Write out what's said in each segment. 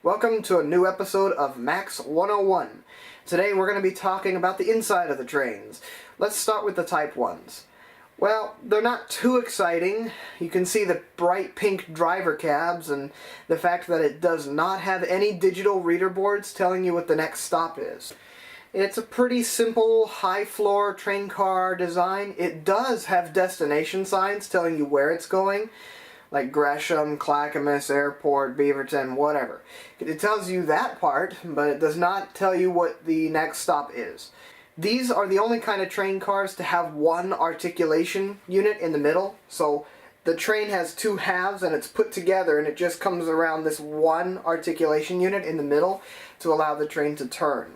Welcome to a new episode of MAX101. Today we're going to be talking about the inside of the trains. Let's start with the Type 1s. Well, they're not too exciting. You can see the bright pink driver cabs and the fact that it does not have any digital reader boards telling you what the next stop is. It's a pretty simple high-floor train car design. It does have destination signs telling you where it's going, like Gresham, Clackamas Airport, Beaverton, whatever. It tells you that part, but it does not tell you what the next stop is. These are the only kind of train cars to have one articulation unit in the middle. So the train has two halves and it's put together and it just comes around this one articulation unit in the middle to allow the train to turn.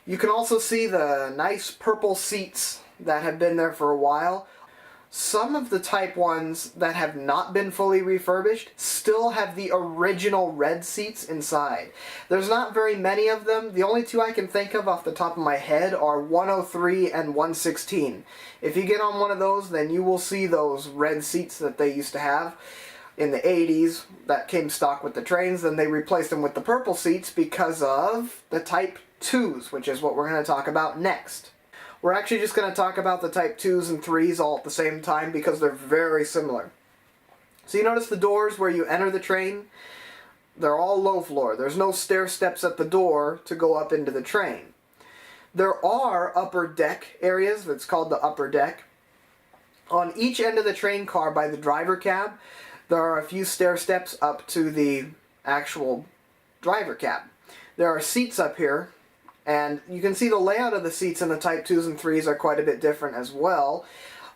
You can also see the nice purple seats that have been there for a while. Some of the Type 1s that have not been fully refurbished still have the original red seats inside. There's not very many of them. The only two I can think of off the top of my head are 103 and 116. If you get on one of those, then you will see those red seats that they used to have in the 80s that came stock with the trains. Then they replaced them with the purple seats because of the Type 2s, which is what we're going to talk about next. We're actually just going to talk about the Type 2s and 3s all at the same time because they're very similar. So you notice the doors where you enter the train? They're all low floor. There's no stair steps at the door to go up into the train. There are upper deck areas, that's called the upper deck. On each end of the train car by the driver cab, there are a few stair steps up to the actual driver cab. There are seats up here. And you can see the layout of the seats in the Type 2s and 3s are quite a bit different as well,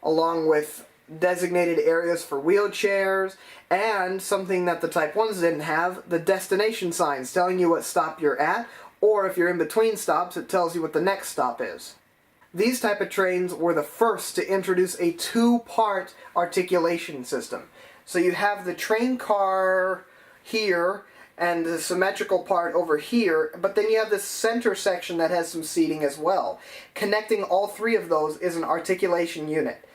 along with designated areas for wheelchairs, and something that the Type 1s didn't have, the destination signs telling you what stop you're at, or if you're in between stops, it tells you what the next stop is. These type of trains were the first to introduce a two-part articulation system. So you have the train car here, and the symmetrical part over here, but then you have this center section that has some seating as well. Connecting all three of those is an articulation unit.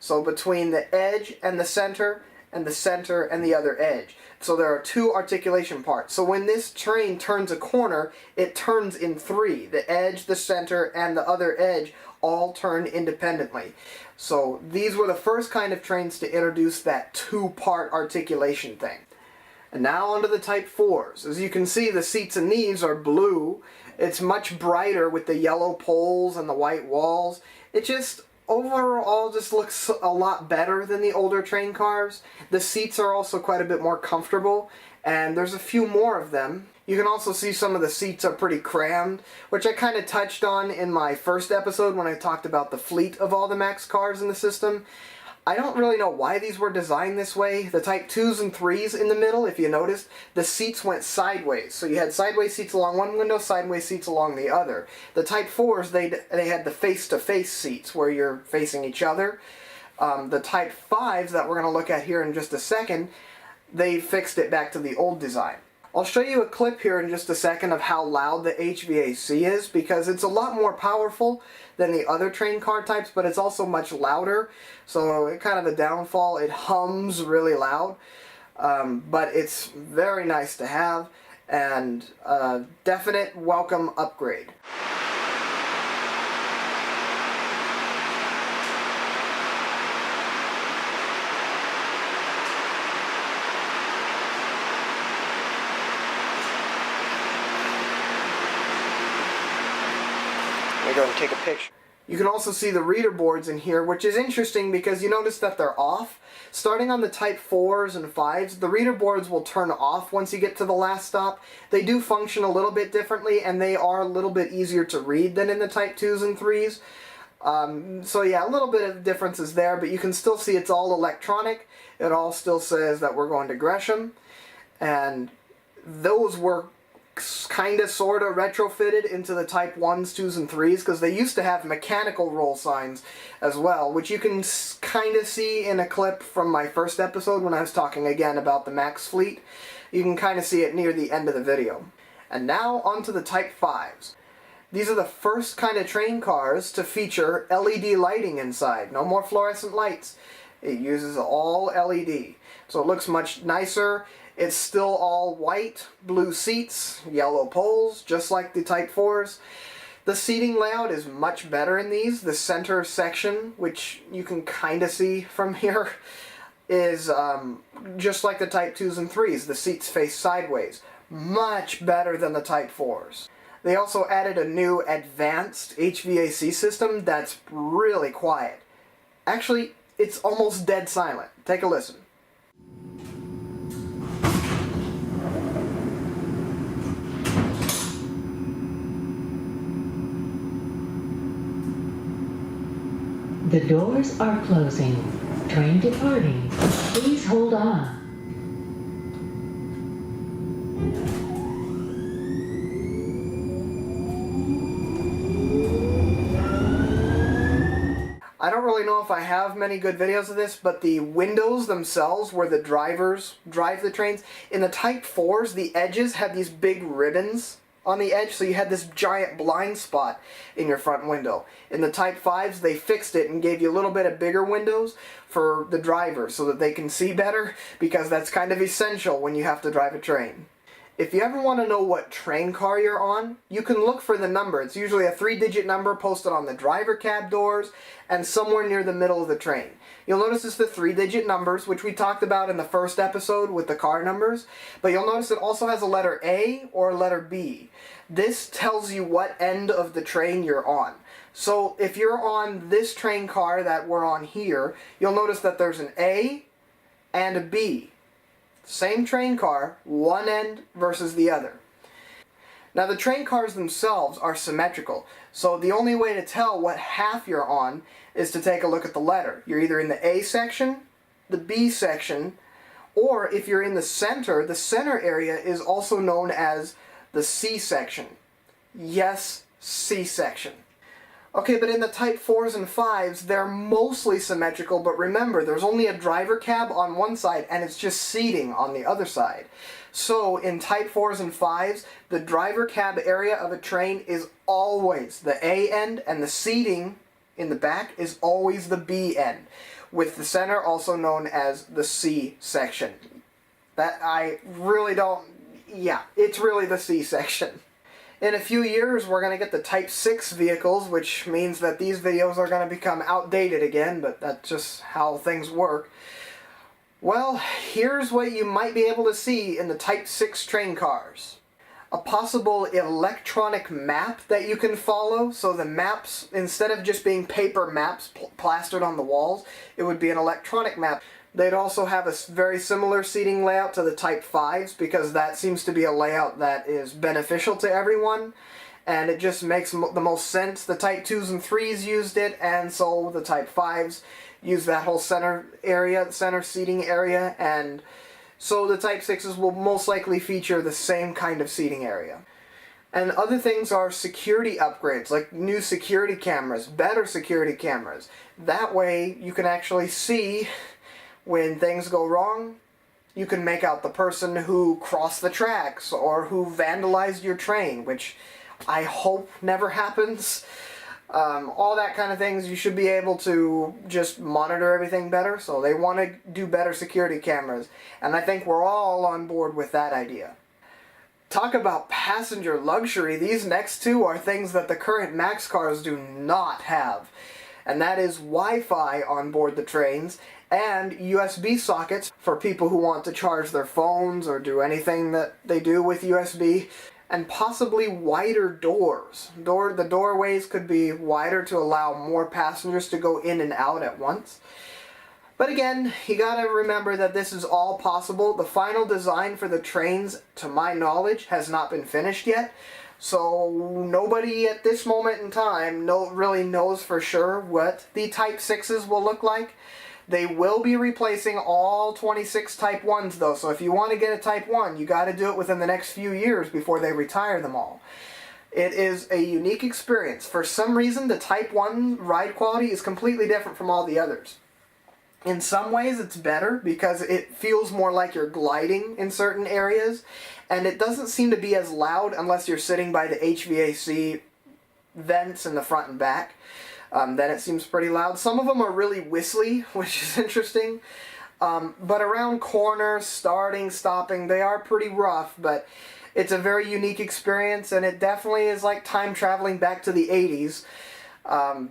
So between the edge and the center and the other edge. So there are two articulation parts. So when this train turns a corner, it turns in three. The edge, the center, and the other edge all turn independently. So these were the first kind of trains to introduce that two-part articulation thing. And now onto the Type 4s. As you can see, the seats in these are blue. It's much brighter with the yellow poles and the white walls. It just overall just looks a lot better than the older train cars. The seats are also quite a bit more comfortable, and there's a few more of them. You can also see some of the seats are pretty crammed, which I kind of touched on in my first episode when I talked about the fleet of all the MAX cars in the system. I don't really know why these were designed this way. The Type 2s and 3s in the middle, if you noticed, the seats went sideways. So you had sideways seats along one window, sideways seats along the other. The Type 4s, they had the face-to-face seats where you're facing each other. The Type 5s that we're going to look at here in just a second, they fixed it back to the old design. I'll show you a clip here in just a second of how loud the HVAC is, because it's a lot more powerful than the other train car types, but it's also much louder. So it kind of a downfall. It hums really loud, but it's very nice to have, and a definite welcome upgrade. Go and take a picture. You can also see the reader boards in here, which is interesting because you notice that they're off. Starting on the Type 4s and 5s, the reader boards will turn off once you get to the last stop. They do function a little bit differently, and they are a little bit easier to read than in the Type 2s and 3s. So yeah, a little bit of differences there, but you can still see it's all electronic. It all still says that we're going to Gresham, and those were kind of sort of retrofitted into the Type 1s, 2s, and 3s, because they used to have mechanical roll signs as well, which you can kind of see in a clip from my first episode when I was talking again about the MAX fleet. You can kind of see it near the end of the video. And now onto the Type 5s. These are the first kind of train cars to feature LED lighting inside. No more fluorescent lights. It uses all LED. So it looks much nicer. It's still all white, blue seats, yellow poles, just like the Type 4s. The seating layout is much better in these. The center section, which you can kind of see from here, is just like the Type 2s and 3s. The seats face sideways. Much better than the Type 4s. They also added a new advanced HVAC system that's really quiet. Actually, it's almost dead silent. Take a listen. The doors are closing. Train departing. Please hold on. I don't really know if I have many good videos of this, but the windows themselves where the drivers drive the trains, in the Type 4s, the edges had these big ribbons on the edge, so you had this giant blind spot in your front window. In the Type 5s, they fixed it and gave you a little bit of bigger windows for the driver so that they can see better, because that's kind of essential when you have to drive a train. If you ever want to know what train car you're on, you can look for the number. It's usually a 3-digit number posted on the driver cab doors and somewhere near the middle of the train. You'll notice it's the 3-digit numbers, which we talked about in the first episode with the car numbers, but you'll notice it also has a letter A or a letter B. This tells you what end of the train you're on. So if you're on this train car that we're on here, you'll notice that there's an A and a B. Same train car, one end versus the other. Now the train cars themselves are symmetrical, so the only way to tell what half you're on is to take a look at the letter. You're either in the A section, the B section, or if you're in the center area is also known as the C section. Yes, C section. Okay, but in the Type 4s and 5s, they're mostly symmetrical, but remember, there's only a driver cab on one side, and it's just seating on the other side. So, in Type 4s and 5s, the driver cab area of a train is always the A end, and the seating in the back is always the B end, with the center also known as the C section. That I really don't... yeah, it's really the C section. In a few years, we're going to get the Type 6 vehicles, which means that these videos are going to become outdated again, but that's just how things work. Well, here's what you might be able to see in the Type 6 train cars. A possible electronic map that you can follow, so the maps, instead of just being paper maps plastered on the walls, it would be an electronic map. They'd also have a very similar seating layout to the Type 5s, because that seems to be a layout that is beneficial to everyone, and it just makes the most sense. The Type 2s and 3s used it, and so the Type 5s use that whole center area, center seating area, and so the Type 6s will most likely feature the same kind of seating area. And other things are security upgrades, like new security cameras, better security cameras. That way you can actually see when things go wrong. You can make out the person who crossed the tracks or who vandalized your train, which I hope never happens. All that kind of things, you should be able to just monitor everything better, so they want to do better security cameras, and I think we're all on board with that idea. Talk about passenger luxury, these next two are things that the current MAX cars do not have, and that is Wi-Fi on board the trains, and USB sockets for people who want to charge their phones or do anything that they do with USB, and possibly wider doors. The doorways could be wider to allow more passengers to go in and out at once. But again, you gotta remember that this is all possible. The final design for the trains, to my knowledge, has not been finished yet. So nobody at this moment in time really knows for sure what the Type 6s will look like. They will be replacing all 26 Type 1s though, so if you want to get a Type 1, you got to do it within the next few years before they retire them all. It is a unique experience. For some reason, the Type 1 ride quality is completely different from all the others. In some ways it's better because it feels more like you're gliding in certain areas, and it doesn't seem to be as loud unless you're sitting by the HVAC vents in the front and back. Then it seems pretty loud. Some of them are really whistly, which is interesting. But around corners, starting, stopping, they are pretty rough, but it's a very unique experience, and it definitely is like time traveling back to the 80s.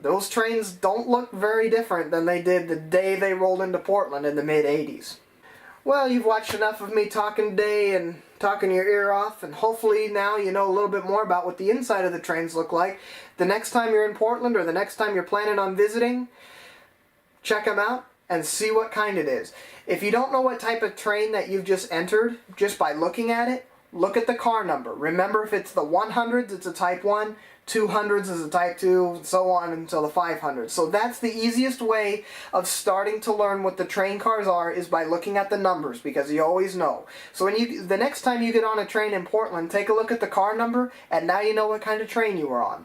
Those trains don't look very different than they did the day they rolled into Portland in the mid-80s. Well, you've watched enough of me talking today and talking your ear off, and hopefully now you know a little bit more about what the inside of the trains look like. The next time you're in Portland or the next time you're planning on visiting, check them out and see what kind it is. If you don't know what type of train that you've just entered, just by looking at it, look at the car number. Remember, if it's the 100s, it's a Type 1, 200s is a Type 2, so on until the 500s. So that's the easiest way of starting to learn what the train cars are, is by looking at the numbers, because you always know. So the next time you get on a train in Portland, take a look at the car number, and now you know what kind of train you were on.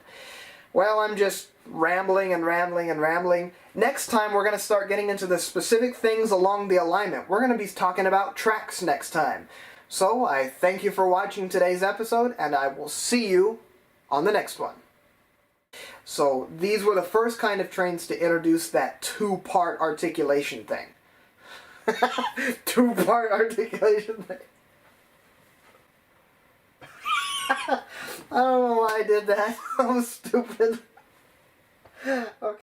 Well, I'm just rambling and rambling and rambling. Next time we're going to start getting into the specific things along the alignment. We're going to be talking about tracks next time. So I thank you for watching today's episode, and I will see you on the next one. So these were the first kind of trains to introduce that two-part articulation thing. Two-part articulation thing. I don't know why I did that. That was stupid. Okay.